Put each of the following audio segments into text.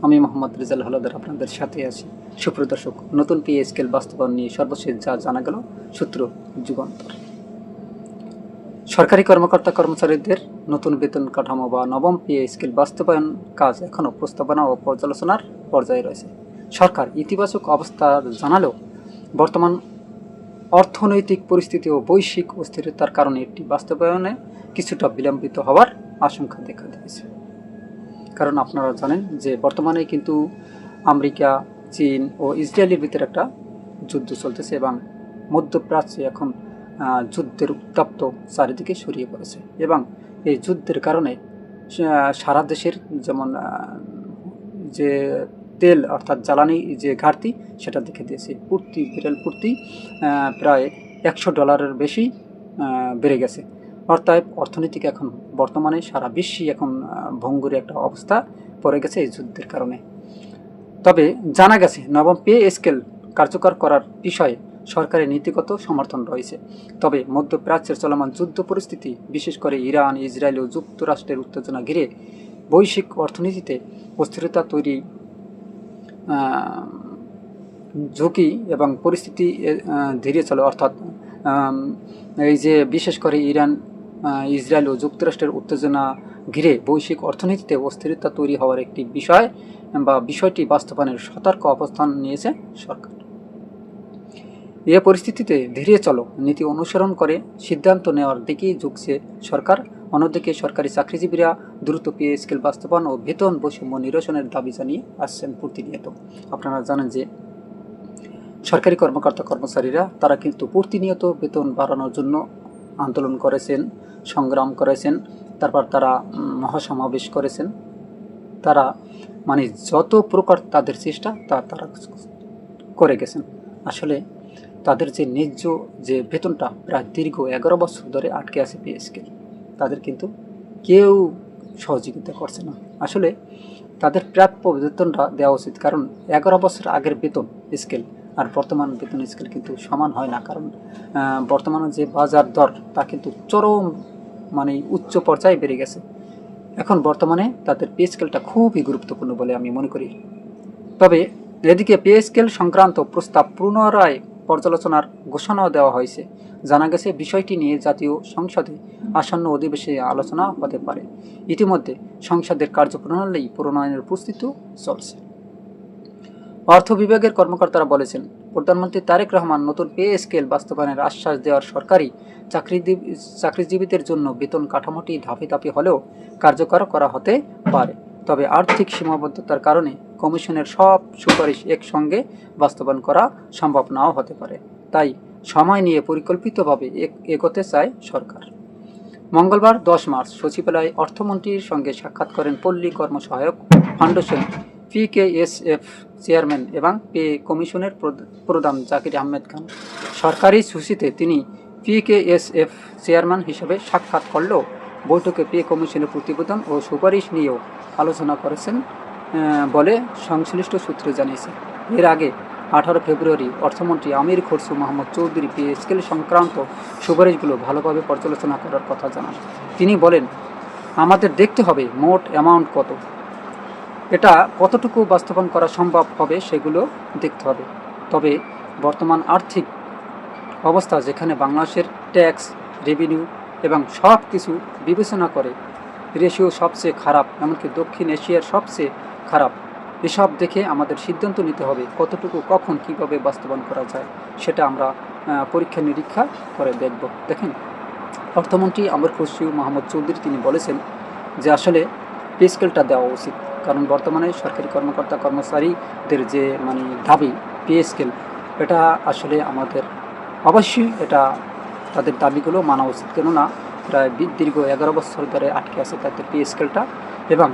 আমি মোহাম্মদ রেজাল হাওলাদার আপনাদের সাথে আছি। সুপ্রিয় দর্শক, নতুন পে স্কেল বাস্তবায়ন নিয়ে সর্বশেষ যা জানা গেল, সূত্র যুগান্তর। সরকারি কর্মকর্তা কর্মচারীদের নতুন বেতন কাঠামো বা নবম পে স্কেল বাস্তবায়ন কাজ এখনও প্রস্তাবনা ও পর্যালোচনার পর্যায়ে রয়েছে। সরকার ইতিবাচক অবস্থা জানালেও বর্তমান অর্থনৈতিক পরিস্থিতি ও বৈশ্বিক অস্থিরতার কারণে এটি বাস্তবায়নে কিছুটা বিলম্বিত হওয়ার আশঙ্কা দেখা দিয়েছে। কারণ আপনারা জানেন যে বর্তমানে কিন্তু আমেরিকা, চীন ও ইসরায়েলের ভিতরে একটা যুদ্ধ চলতেছে এবং মধ্যপ্রাচ্যে এখন যুদ্ধের উত্তপ্ত চারিদিকে ছড়িয়ে পড়েছে এবং এই যুদ্ধের কারণে সারা দেশের যেমন যে তেল অর্থাৎ জ্বালানি যে ঘাটতি সেটা দেখে দিয়েছে। প্রতি প্রায় $100 বেশি বেড়ে গেছে। অর্থাৎ অর্থনীতিকে এখন বর্তমানে সারা বিশ্বে এখন ভঙ্গুর একটা অবস্থা পড়ে গেছে এই যুদ্ধের কারণে। তবে জানা গেছে নবম পে স্কেল কার্যকর করার বিষয়ে সরকারের নীতিগত সমর্থন রয়েছে। তবে মধ্যপ্রাচ্যের চলমান যুদ্ধ পরিস্থিতি, বিশেষ করে ইরান, ইসরায়েল ও যুক্তরাষ্ট্রের উত্তেজনা ঘিরে বৈশ্বিক অর্থনীতিতে অস্থিরতা তৈরি ঝুঁকি এবং পরিস্থিতি ধীরে চলে। অর্থাৎ এই যে বিশেষ করে ইরান, ইসরায়েল ও যুক্তরাষ্ট্রের উত্তেজনা ঘিরে বৈশ্বিক অর্থনীতিতে অস্থিরতা তৈরি হওয়ার একটি বিষয়টি বাস্তবায়নের সতর্ক অবস্থান নিয়েছে সরকার। এ পরিস্থিতিতে ধীরে চলো নীতি অনুসরণ করে সিদ্ধান্ত নেওয়ার দিকেই ঝুঁকছে সরকার। অন্যদিকে সরকারি চাকরিজীবীরা দ্রুত পে স্কেল বাস্তবায়ন ও বেতন বৈষম্য নিরসনের দাবি জানিয়ে আসছেন প্রতিনিয়ত। আপনারা জানেন যে সরকারি কর্মকর্তা কর্মচারীরা তারা কিন্তু প্রতিনিয়ত বেতন বাড়ানোর জন্য আন্দোলন করেছেন, সংগ্রাম করেছেন, তারপর তারা মহাসমাবেশ করেছেন। তারা মানে যত প্রকার তাদের চেষ্টা তারা করে গেছেন। আসলে তাদের যে ন্যায্য যে বেতনটা প্রায় দীর্ঘ 11 বছর ধরে আটকে আছে পে স্কেল, তাদের কিন্তু কেউ সহযোগিতা করছে না। আসলে তাদের প্রাপ্য বেতনটা দেওয়া উচিত, কারণ 11 বছর আগের বেতন স্কেল আর বর্তমান বেতন স্কেল কিন্তু সমান হয় না। কারণ বর্তমানে যে বাজার দর তা কিন্তু চরম উচ্চ পর্যায়ে বেড়ে গেছে। এখন বর্তমানে তাদের পে স্কেলটা খুবই গুরুত্বপূর্ণ বলে আমি মনে করি। তবে এদিকে পে স্কেল সংক্রান্ত প্রস্তাব পুনরায় পর্যালোচনার ঘোষণাও দেওয়া হয়েছে। জানা গেছে বিষয়টি নিয়ে জাতীয় সংসদে আসন্ন অধিবেশনে আলোচনা হতে পারে। ইতিমধ্যে সংসদের কার্যপ্রণালী প্রণয়নের প্রস্তুতি চলছে। অর্থ বিভাগের কর্মকর্তারা বলেছেন, প্রধানমন্ত্রী তারেক রহমান নতুন পে স্কেল বাস্তবায়নের আশ্বাস দেওয়ার সরকারি চাকরিজীবীদের জন্য বেতন কাঠামোটি ধাপে ধাপে হলেও কার্যকর করা হতে পারে। তবে আর্থিক সীমাবদ্ধতার কারণে কমিশনের সব সুপারিশ একসঙ্গে বাস্তবায়ন করা সম্ভব নাও হতে পারে। তাই সময় নিয়ে পরিকল্পিতভাবে এগোতে চায় সরকার। মঙ্গলবার 10 মার্চ সচিবালয়ে অর্থমন্ত্রীর সঙ্গে সাক্ষাৎ করেন পল্লী কর্মসহায়ক ফাউন্ডেশন PKSF চেয়ারম্যান এবং পে কমিশনের প্রধান জাকির আহমেদ খান। সরকারি সূচিতে তিনি PKSF চেয়ারম্যান হিসেবে সাক্ষাৎ করলেও বৈঠকে পে কমিশনের প্রতিবেদন ও সুপারিশ নিয়েও আলোচনা করেছেন বলে সংশ্লিষ্ট সূত্র জানিয়েছে। এর আগে 18 ফেব্রুয়ারি অর্থমন্ত্রী আমির খসরু মাহমুদ চৌধুরী পে স্কেল সংক্রান্ত সুপারিশগুলো ভালোভাবে পর্যালোচনা করার কথা জানান। তিনি বলেন, আমাদের দেখতে হবে মোট অ্যামাউন্ট কত, এটা কতটুকু বাস্তবায়ন করা সম্ভব হবে সেগুলো দেখতে হবে। তবে বর্তমান আর্থিক অবস্থা যেখানে বাংলাদেশের ট্যাক্স, রেভিনিউ এবং সব কিছু বিবেচনা করে রেশিও সবচেয়ে খারাপ, এমনকি দক্ষিণ এশিয়ার সবচেয়ে খারাপ, এসব দেখে আমাদের সিদ্ধান্ত নিতে হবে কতটুকু, কখন, কীভাবে বাস্তবায়ন করা যায় সেটা আমরা পরীক্ষা নিরীক্ষা করে দেখব। দেখেন, অর্থমন্ত্রী আমির খসরু মাহমুদ চৌধুরী তিনি বলেছেন যে আসলে পে স্কেলটা দেওয়া উচিত, কারণ বর্তমানে সরকারি কর্মকর্তা কর্মচারীদের যে দাবি পে স্কেল, এটা আসলে আমাদের অবশ্যই এটা তাদের দাবিগুলো মানা উচিত। কেননা প্রায় দীর্ঘ 11 বছর ধরে আটকে আছে তাদের পে স্কেলটা, এবং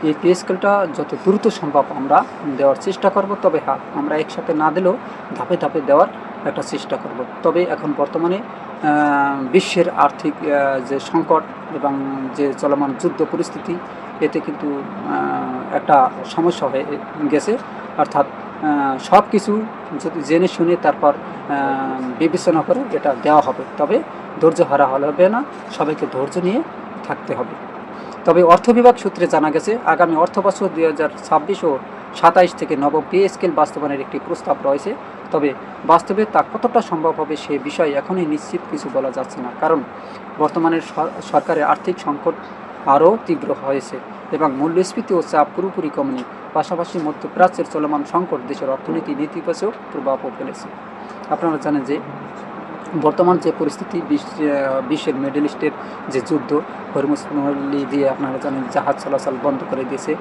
এই পে স্কেলটা যত দ্রুত সম্ভব আমরা দেওয়ার চেষ্টা করব। তবে হ্যাঁ, আমরা একসাথে না দিলেও ধাপে ধাপে দেওয়ার একটা চেষ্টা করব। তবে এখন বর্তমানে বিশ্বের আর্থিক যে সংকট এবং যে চলমান যুদ্ধ পরিস্থিতি, এতে কিন্তু একটা সমস্যা হয়ে গেছে। অর্থাৎ সব কিছু যদি জেনে শুনে তারপর বিবেচনা করে এটা দেওয়া হবে। তবে ধৈর্য হারা হবে না, সবাইকে ধৈর্য নিয়ে থাকতে হবে। তবে অর্থ বিভাগ সূত্রে জানা গেছে, আগামী অর্থবছর 2026 ও 27 থেকে নবম পে স্কেল বাস্তবায়নের একটি প্রস্তাব রয়েছে। তবে বাস্তবে তা কতটা সম্ভব হবে সে বিষয়ে এখনই নিশ্চিত কিছু বলা যাচ্ছে না, কারণ বর্তমানে সরকারের আর্থিক সংকট আরও তীব্র হয়েছে এবং মূল্যস্ফীতি ও চাপ পুরোপুরি কমেনি। পাশাপাশি মধ্যপ্রাচ্যের চলমান সংকট দেশের অর্থনীতি নেতিবাচক প্রভাবও ফেলেছে। আপনারা জানেন যে বর্তমান যে পরিস্থিতি, বিশ্বের মিডল ইস্টের যে যুদ্ধ, হরমুজ নদী দিয়ে আপনারা জানেন জাহাজ চলাচল বন্ধ করে দিয়েছে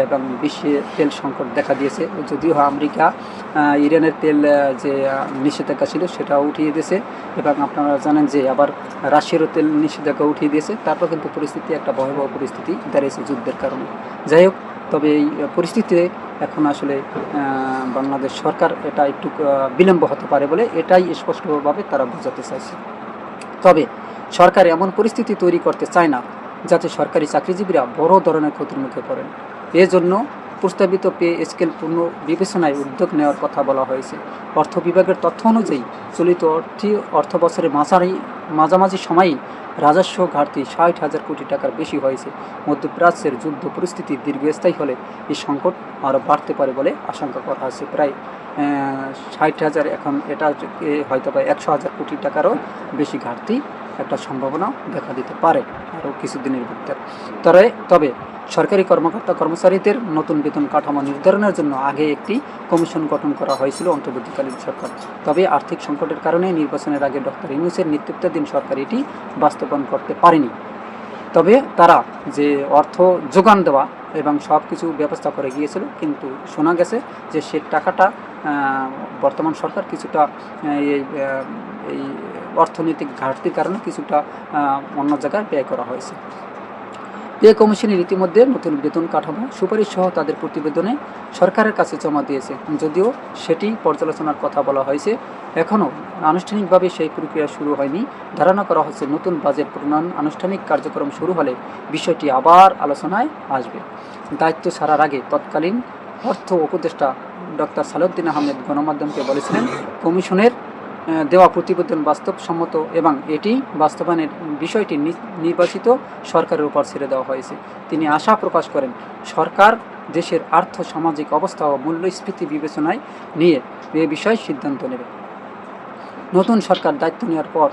এবং বিশ্বে তেল সংকট দেখা দিয়েছে। যদিও আমেরিকা ইরানের তেল যে নিষেধাজ্ঞা ছিল সেটাও উঠিয়ে দিয়েছে এবং আপনারা জানেন যে আবার রাশিয়ারও তেল নিষেধাজ্ঞা উঠিয়ে দিয়েছে। তারপর কিন্তু পরিস্থিতি একটা ভয়াবহ পরিস্থিতি দাঁড়িয়েছে যুদ্ধের কারণে। যাই হোক, তবে এই পরিস্থিতিতে এখন আসলে বাংলাদেশ সরকার এটা একটু বিলম্ব হতে পারে বলে এটাই স্পষ্টভাবে তারা বোঝাতে চাইছে। তবে সরকার এমন পরিস্থিতি তৈরি করতে চায় না যাতে সরকারি চাকরিজীবীরা বড় ধরনের ক্ষতির মুখে পড়েন। এজন্য প্রস্তাবিত পে স্কেল পূর্ণ বিবেচনায় উদ্যোগ নেওয়ার কথা বলা হয়েছে। অর্থ বিভাগের তথ্য অনুযায়ী চলিত অর্থ বছরের মাঝামাঝি সময়ই রাজস্ব ঘাটতি 60,000 কোটি টাকার বেশি হয়েছে। মধ্যপ্রাচ্যের যুদ্ধ পরিস্থিতি দীর্ঘস্থায়ী হলে এই সংকট আরও বাড়তে পারে বলে আশঙ্কা করা হয়েছে। প্রায় 60,000, এখন এটা হয়তো বা 100,000 কোটি টাকারও বেশি ঘাটতি একটা সম্ভাবনা দেখা দিতে পারে আরও কিছুদিনের ভিতরে। তবে সরকারি কর্মচারীদের নতুন বেতন কাঠামো নির্ধারণের জন্য আগে একটি কমিশন গঠন করা হয়েছিল অন্তর্বর্তীকালীন সরকার। তবে আর্থিক সংকটের কারণে নির্বাচনের আগে ডক্টর ইউনূসের নেতৃত্বাধীন সরকার এটি বাস্তবায়ন করতে পারেনি। তবে তারা যে অর্থ যোগান দেওয়া এবং সব কিছু ব্যবস্থা করে গিয়েছিল, কিন্তু শোনা গেছে যে সে টাকাটা বর্তমান সরকার কিছুটা এই অর্থনৈতিক ঘাটতির কারণে কিছুটা অন্য জায়গায় ব্যয় করা হয়েছে। পে কমিশনের ইতিমধ্যে নতুন বেতন কাঠামো সুপারিশ সহ তাদের প্রতিবেদনে সরকারের কাছে জমা দিয়েছে। যদিও সেটি পর্যালোচনার কথা বলা হয়েছে, এখনও আনুষ্ঠানিকভাবে সেই প্রক্রিয়া শুরু হয়নি। ধারণা করা হচ্ছে নতুন বাজেট প্রণয়ন আনুষ্ঠানিক কার্যক্রম শুরু হলে বিষয়টি আবার আলোচনায় আসবে। দায়িত্ব ছাড়ার আগে তৎকালীন অর্থ উপদেষ্টা ডক্টর সালাউদ্দিন আহমেদ গণমাধ্যমকে বলেছিলেন, কমিশনের দেওয়া প্রতিবেদন বাস্তবসম্মত এবং এটি বাস্তবায়নের বিষয়টি নির্বাচিত সরকারের উপর ছেড়ে দেওয়া হয়েছে। তিনি আশা প্রকাশ করেন, সরকার দেশের আর্থ সামাজিক অবস্থা ও মূল্যস্ফীতি বিবেচনায় নিয়ে এ বিষয়ে সিদ্ধান্ত নেবে। নতুন সরকার দায়িত্ব নেওয়ার পর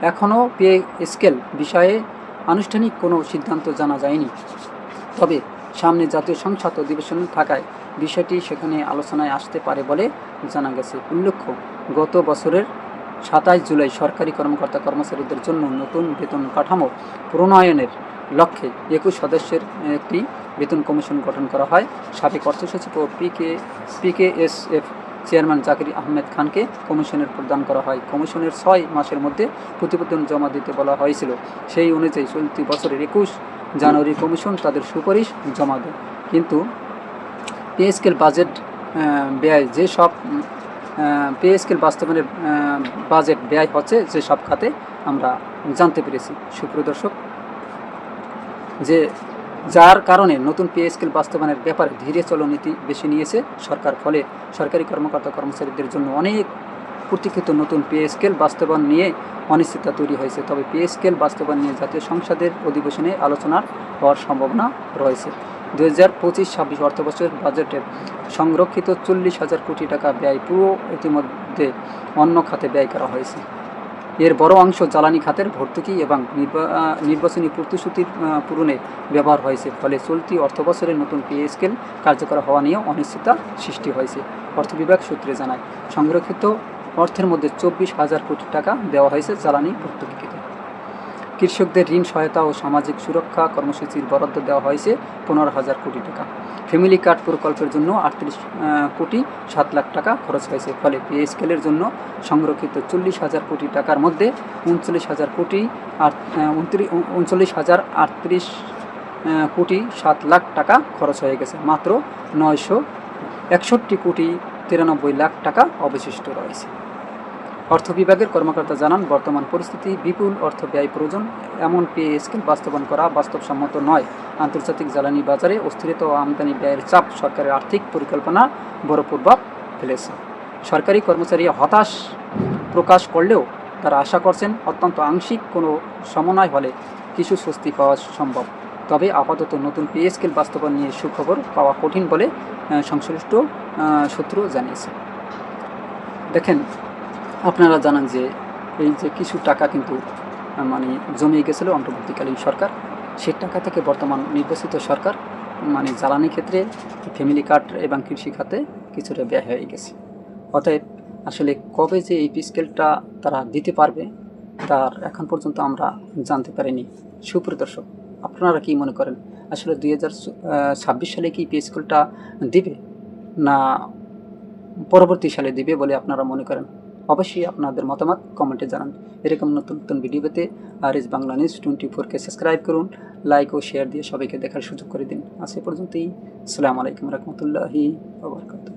এখনও পে স্কেল বিষয়ে আনুষ্ঠানিক কোনো সিদ্ধান্ত জানা যায়নি। তবে সামনে জাতীয় সংসদ অধিবেশন থাকায় বিষয়টি সেখানে আলোচনায় আসতে পারে বলে জানা গেছে। উল্লেখ্য, গত বছরের 27 জুলাই সরকারি কর্মচারীদের জন্য নতুন বেতন কাঠামো প্রণয়নের লক্ষ্যে 21 সদস্যের একটি বেতন কমিশন গঠন করা হয়। সাবেক অর্থসচিব ও পিকেএসএফ চেয়ারম্যান জাকির আহমেদ খানকে কমিশনের প্রদান করা হয়। কমিশনের 6 মাসের মধ্যে প্রতিবেদন জমা দিতে বলা হয়েছিল। সেই অনুযায়ী চলতি বছরের 21 জানুয়ারি কমিশন তাদের সুপারিশ জমা দেয়। কিন্তু পে স্কেল বাজেট ব্যয় যেসব পে স্কেল বাস্তবায়নের বাজেট ব্যয় হচ্ছে যেসব খাতে আমরা জানতে পেরেছি সুপ্রিয় দর্শক, যে যার কারণে নতুন পে স্কেল বাস্তবায়নের ব্যাপারে ধীরে চলো নীতি বেশি নিয়েছে সরকার। ফলে সরকারি কর্মচারীদের জন্য অনেক প্রতীক্ষিত নতুন পে স্কেল বাস্তবায়ন নিয়ে অনিশ্চয়তা তৈরি হয়েছে। তবে পে স্কেল বাস্তবায়ন নিয়ে জাতীয় সংসদের অধিবেশনে আলোচনা হওয়ার সম্ভাবনা রয়েছে। 2025-26 অর্থবছরের বাজেটের সংরক্ষিত 40,000 কোটি টাকা ব্যয় পুরো ইতিমধ্যে অন্য খাতে ব্যয় করা হয়েছে। এর বড় অংশ জ্বালানি খাতের ভর্তুকি এবং নির্বাচনী প্রতিশ্রুতি পূরণে ব্যবহার হয়েছে। ফলে চলতি অর্থবছরের নতুন পে স্কেল কার্যকর হওয়া নিয়েও অনিশ্চয়তা সৃষ্টি হয়েছে। অর্থ বিভাগ সূত্রে জানায়, সংরক্ষিত অর্থের মধ্যে 24,000 কোটি টাকা দেওয়া হয়েছে জ্বালানি ভর্তুকিতে। কৃষকদের ঋণ সহায়তা ও সামাজিক সুরক্ষা কর্মসূচির বরাদ্দ দেওয়া হয়েছে 15,000 কোটি টাকা। ফ্যামিলি কার্ড প্রকল্পের জন্য 38,7,00,000 টাকা খরচ হয়েছে। ফলে পে স্কেলের জন্য সংরক্ষিত 40,000 কোটি টাকার মধ্যে 39,038 কোটি 7,00,000 টাকা খরচ হয়ে গেছে। মাত্র 961 কোটি 93 লাখ টাকা অবশিষ্ট রয়েছে। অর্থ বিভাগের কর্মকর্তা জানান, বর্তমান পরিস্থিতি বিপুল অর্থ ব্যয় প্রয়োজন। এমন পে স্কেল বাস্তবায়ন করা বাস্তবসম্মত নয়। আন্তর্জাতিক জ্বালানি বাজারে অস্থিরতা ও আমদানি ব্যয়ের চাপ সরকারের আর্থিক পরিকল্পনা বড় প্রভাব ফেলেছে। সরকারি কর্মচারী হতাশ প্রকাশ করলেও তারা আশা করছেন অত্যন্ত আংশিক কোনো সমন্বয় হলে কিছু স্বস্তি পাওয়া সম্ভব। তবে আপাতত নতুন পে স্কেল বাস্তবায়ন নিয়ে সুখবর পাওয়া কঠিন বলে সংশ্লিষ্ট সূত্র জানিয়েছে। দেখেন, আপনারা জানান যে এই যে কিছু টাকা কিন্তু মানে জমিয়ে গেছিলো অন্তর্বর্তীকালীন সরকার, সেই টাকা থেকে বর্তমান নির্বাচিত সরকার মানে জ্বালানি ক্ষেত্রে, ফ্যামিলি কার্ড এবং কৃষি খাতে কিছুটা ব্যয় হয়ে গেছে। অতএব আসলে কবে যে এই পে স্কেলটা তারা দিতে পারবে তার এখন পর্যন্ত আমরা জানতে পারিনি। সুপ্রিয় দর্শক, আপনারা কি মনে করেন আসলে 2026 সালে কি পে স্কেলটা দিবে না পরবর্তী সালে দিবে বলে আপনারা মনে করেন? অবশ্যই আপনাদের মতামত কমেন্টে জানান। এরকম নতুন নতুন ভিডিও পেতে আরএস বাংলা নিউজ 24কে সাবস্ক্রাইব করুন, লাইক ও শেয়ার দিয়ে সবাইকে দেখার সুযোগ করে দিন। আজ এ পর্যন্তই। আসসালামু আলাইকুম রহমতুল্লাহি ওয়া বারাকাতুহু।